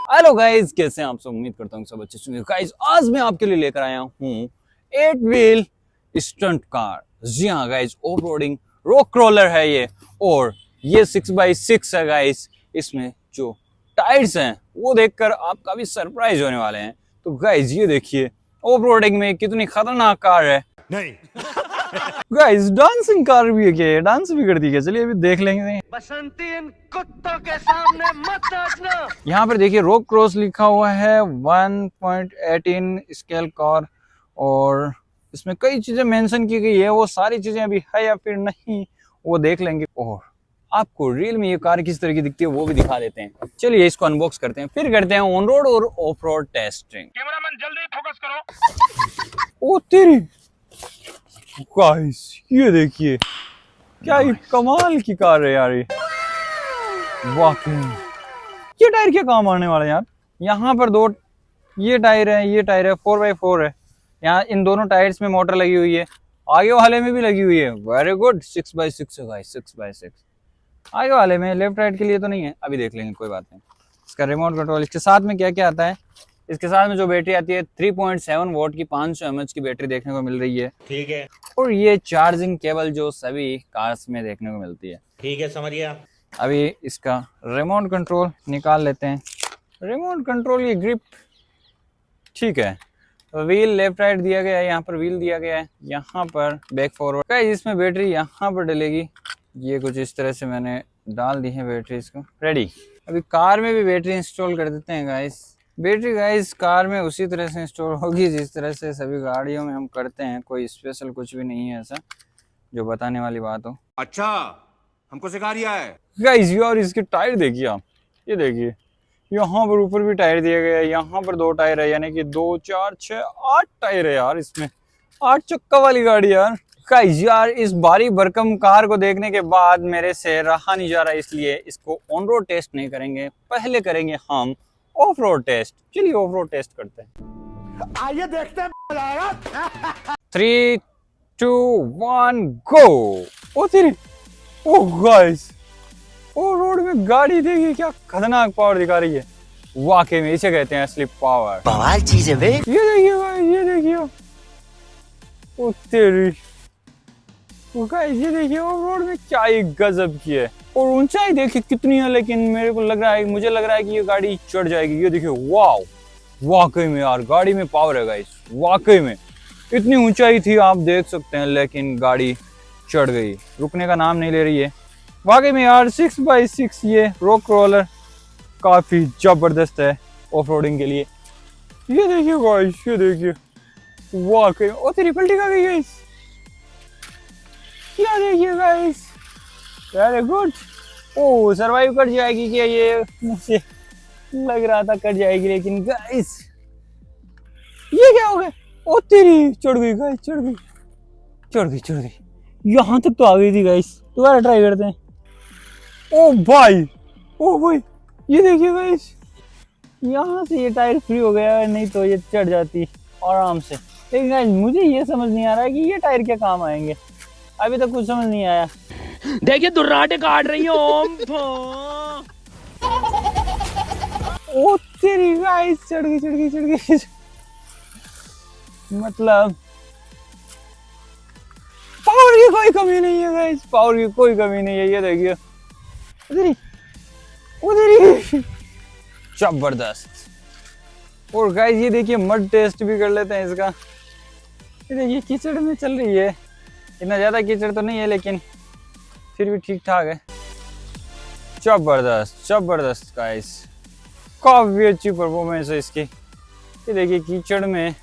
Hello guys, कैसे हैं आप सब? उम्मीद करता हूँ सब अच्छे होंगे। गाइस, आज मैं आपके लिए लेकर आया हूँ 8 व्हील स्टंट कार। जी हाँ guys, off roading rock roller है ये, और ये 6x6 है गाइस। इसमें जो टायर्स हैं वो देखकर आप काफी सरप्राइज होने वाले हैं। तो गाइस ये देखिए, ऑफ रोडिंग में कितनी खतरनाक कार है। नहीं गाइस, डांसिंग कार भी है क्या? डांस भी करती है? चलिए अभी देख लेंगे। बसंती इन कुत्तों के सामने मत नाचना। यहाँ पर देखिए रोक क्रॉस लिखा हुआ है, 1.18 स्केल कार, और इसमें कई चीजें मेंशन की गई है। वो सारी चीजें अभी है या फिर नहीं वो देख लेंगे, और आपको रियल में ये कार किस तरह की दिखती है वो भी दिखा देते हैं। चलिए इसको अनबॉक्स करते हैं, फिर करते हैं ऑन रोड और ऑफ रोड टेस्टिंग। कैमरामैन जल्दी फोकस करो। ओ तेरी गाइस, ये देखिए क्या ये कमाल की कार है यार। ये वाकई ये टायर क्या काम आने वाला है यार। यहाँ पर दो ये टायर है, ये टायर है, 4x4 है। यहाँ इन दोनों टायर्स में मोटर लगी हुई है, आगे वाले में भी लगी हुई है। वेरी गुड, 6x6 है गाइस, 6x6 आगे वाले में। लेफ्ट राइट के लिए तो नहीं है, अभी देख लेंगे, कोई बात नहीं। इसका रिमोट कंट्रोल, इसके साथ में क्या क्या आता है। इसके साथ में जो बैटरी आती है 3.7 वोट की 500 mAh की बैटरी देखने को मिल रही है। ठीक है। और ये चार्जिंग केबल जो सभी कार्स में देखने को मिलती है। ठीक है, समझ गया। अभी इसका रिमोट कंट्रोल निकाल लेते हैं। रिमोट कंट्रोल ये ग्रिप ठीक है। व्हील लेफ्ट राइट दिया गया है, यहाँ पर व्हील दिया गया है, यहाँ पर बैक फॉरवर्ड का। इसमें बैटरी यहाँ पर डलेगी। ये कुछ इस तरह से मैंने डाल दी है बैटरी इसको, रेडी। अभी कार में भी बैटरी इंस्टॉल कर देते हैं गाइस। बैटरी गाइस कार में उसी तरह से इंस्टॉल होगी जिस तरह से सभी गाड़ियों में हम करते हैं। कोई स्पेशल कुछ भी नहीं है ऐसा जो बताने वाली बात हो। अच्छा, हमको सिखा रिया है गाइस यार, इसके टायर देखिए आप, ये देखिए यहाँ पर ऊपर भी टायर दिया गया है, यहाँ पर 2 टायर है, यानी कि 2 4 6 8 टायर है यार इसमें। 8 चक्का वाली गाड़ी यार। गाइस यार, इस भारी भरकम कार को देखने के बाद मेरे से रहा नहीं जा रहा, इसलिए इसको ऑन रोड टेस्ट नहीं करेंगे, पहले करेंगे हम ऑफ रोड टेस्ट। चलिए ऑफ रोड टेस्ट करते हैं, आइए देखते हैं। 3 2 1 गो। ओ तेरी, ओ गाइस, ओ रोड में गाड़ी देखिए क्या खतरनाक पावर दिखा रही है। वाकई में इसे कहते हैं असली पावर। बवाल चीज है बे। ये देखिए गाइस, ये देखिए, ओ तेरी, ओ गाइस ये देखिए ऑफ रोड में क्या ही गजब की है। और ऊंचाई देखिए कितनी है, लेकिन मेरे को लग रहा है, मुझे लग रहा है कि ये गाड़ी चढ़ जाएगी। ये देखिए, वाव, वाकई में यार गाड़ी में पावर है गाइस। वाकई में इतनी ऊंचाई थी आप देख सकते हैं, लेकिन गाड़ी चढ़ गई, रुकने का नाम नहीं ले रही है। वाकई में यार 6x6 ये रॉक रोलर काफी जबरदस्त है ऑफ रोडिंग के लिए। ये देखिए गाइस, ये देखिए, वाकई ओ तेरी पलटी खा गई गाइस। क्या देखिए गाइस, वेरी गुड। ओ सरवाइव कर जाएगी क्या? ये मुझे लग रहा था कर जाएगी, लेकिन गाइस ये क्या हो गया? ओ तेरी, चढ़ गई गाइस, चढ़ गई, चढ़ गई, चढ़ गई। यहाँ तक तो आ गई थी गाइस। दोबारा ट्राई करते हैं। ओ भाई, ओ भाई, ये देखिए गाइस, यहाँ से ये टायर फ्री हो गया है, नहीं तो ये चढ़ जाती आराम से। लेकिन गाइस मुझे ये समझ नहीं आ रहा है कि ये टायर क्या काम आएंगे, अभी तक कुछ समझ नहीं आया। देखिए दुर्राटे काट रही है। ओ तेरी गाइस, चढ़ गई, चढ़ गई, चढ़ गई। मतलब पावर की कोई कमी नहीं है गाइस, पावर की कोई कमी नहीं है। ये देखिए उधरी, उधरी, जबरदस्त। और गाइस ये देखिए मड टेस्ट भी कर लेते हैं इसका। ये देखिए कीचड़ में चल रही है, इतना ज्यादा कीचड़ तो नहीं है, लेकिन फिर भी ठीक ठाक है। जबरदस्त, जबरदस्त गाइस, काफी अच्छी परफॉर्मेंस है इसकी। ये देखिए कीचड़ में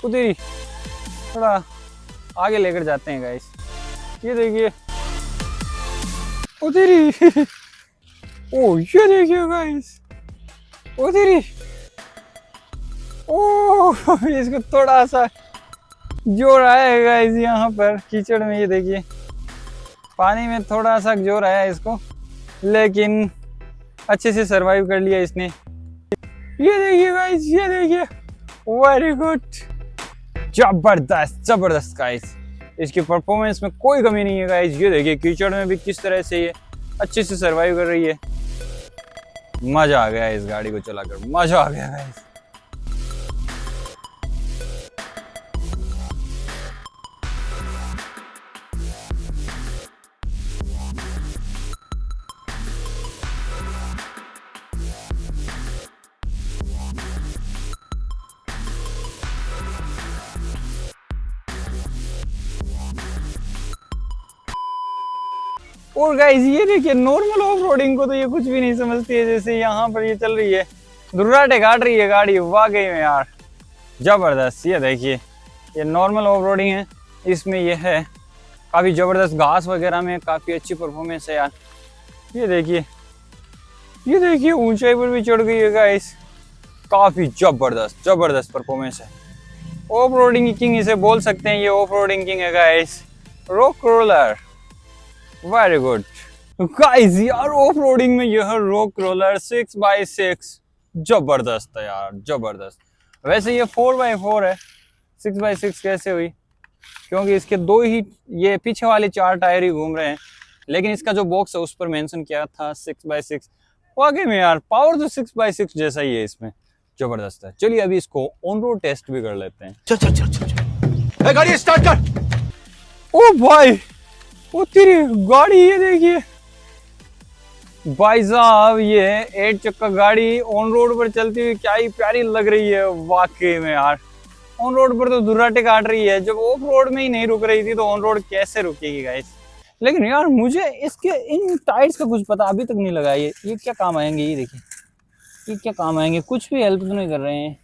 उधरी थोड़ा आगे लेकर जाते हैं गाइस। ये देखिए उधरी, ओ ये देखिए गाइस, उधरी, ओ इसको थोड़ा सा जोर आया है गाइस यहाँ पर कीचड़ में। ये देखिए पानी में थोड़ा सा जोर आया है इसको, लेकिन अच्छे से सरवाइव कर लिया इसने। ये देखिए गाइस, ये देखिए, वेरी गुड, जबरदस्त जबरदस्त गाइस। इसकी परफॉर्मेंस में कोई कमी नहीं है गाइस। ये देखिए कीचड़ में भी किस तरह से ये अच्छे से सरवाइव कर रही है। मजा आ गया इस गाड़ी को चलाकर, मजा आ गया गाइस। और गाइस ये देखिए, नॉर्मल ऑफ रोडिंग को तो ये कुछ भी नहीं समझती है, जैसे यहाँ पर ये चल रही है, दुर्राटे काट रही है गाड़ी वाकई में यार, जबरदस्त। ये देखिए, ये नॉर्मल ऑफ रोडिंग है, इसमें ये है काफ़ी ज़बरदस्त, घास वगैरह में काफ़ी अच्छी परफॉर्मेंस है यार। ये देखिए, ये देखिए ऊंचाई पर भी चढ़ गई है गाइस, काफ़ी ज़बरदस्त जबरदस्त परफॉर्मेंस है। ऑफ रोडिंग किंग इसे बोल सकते हैं, ये ऑफ रोडिंग किंग है guys, rock roller, very good guys. यार ऑफ रोडिंग में यह रॉक रोलर 6x6 जबरदस्त है यार, जबरदस्त। वैसे ये 4x4 है, 6x6 कैसे हुई, क्योंकि इसके दो ही, ये पीछे वाले 4 टायर ही घूम रहे हैं, लेकिन इसका जो बॉक्स है उस पर मेंशन किया था 6x6। वाकई में यार पावर तो 6x6 जैसा ही है इसमें, जबरदस्त है। चलिए अभी इसको ऑन रोड टेस्ट भी कर लेते हैं। चल चल चल चल चल, गाड़ी स्टार्ट कर। ओ भाई, ओ तेरी गाड़ी, ये देखिए भाई साहब, ये 8 चक्का गाड़ी ऑन रोड पर चलती हुई क्या ही प्यारी लग रही है वाकई में यार। ऑन रोड पर तो दुर्राटे काट रही है, जब ऑफ रोड में ही नहीं रुक रही थी तो ऑन रोड कैसे रुकेगी गाइस। लेकिन यार मुझे इसके इन टायर्स का कुछ पता अभी तक नहीं लगा, ये क्या काम आएंगे, ये देखिए ये क्या काम आएंगे, कुछ भी हेल्प तो नहीं कर रहे हैं।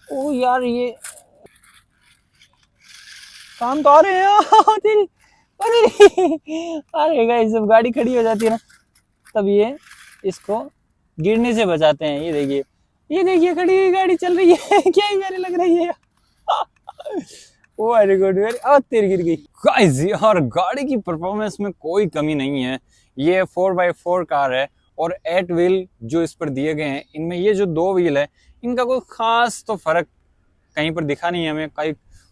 ओ यार ये काम तो आ रहे हैं तेरी, अरे गाइस जब गाड़ी खड़ी हो जाती है ना, तब ये इसको गिरने से बचाते हैं। ये देखिए, ये देखिए खड़ी हुई गाड़ी चल रही है क्या ही प्यारी लग रही है। ओ वेरी गुड, वेरी, तेरी गिर गई गाइस। यार गाड़ी की परफॉर्मेंस में कोई कमी नहीं है। ये 4x4 कार है और 8 व्हील जो इस पर दिए गए हैं, इनमें ये जो 2 व्हील है इनका कोई खास तो फर्क कहीं पर दिखा नहीं है हमें,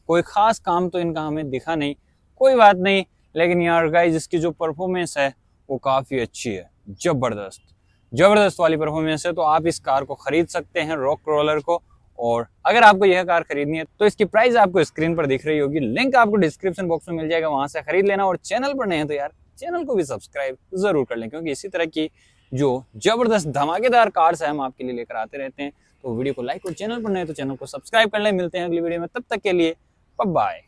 कोई खास काम तो इनका हमें दिखा नहीं, कोई बात नहीं। लेकिन यार गाइस इसकी जो परफॉर्मेंस है वो काफ़ी अच्छी है, जबरदस्त जबरदस्त वाली परफॉर्मेंस है। तो आप इस कार को खरीद सकते हैं, रॉक रोलर को। और अगर आपको यह कार खरीदनी है तो इसकी प्राइस आपको स्क्रीन पर दिख रही होगी, लिंक आपको डिस्क्रिप्शन बॉक्स में मिल जाएगा, वहां से खरीद लेना। और चैनल पर नए हैं तो यार चैनल को भी सब्सक्राइब जरूर कर लें, क्योंकि इसी तरह की जो जबरदस्त धमाकेदार कार्स है हम आपके लिए लेकर आते रहते हैं। तो वीडियो को लाइक और चैनल पर नए तो चैनल को सब्सक्राइब कर लें। मिलते हैं अगली वीडियो में, तब तक के लिए बाय बाय।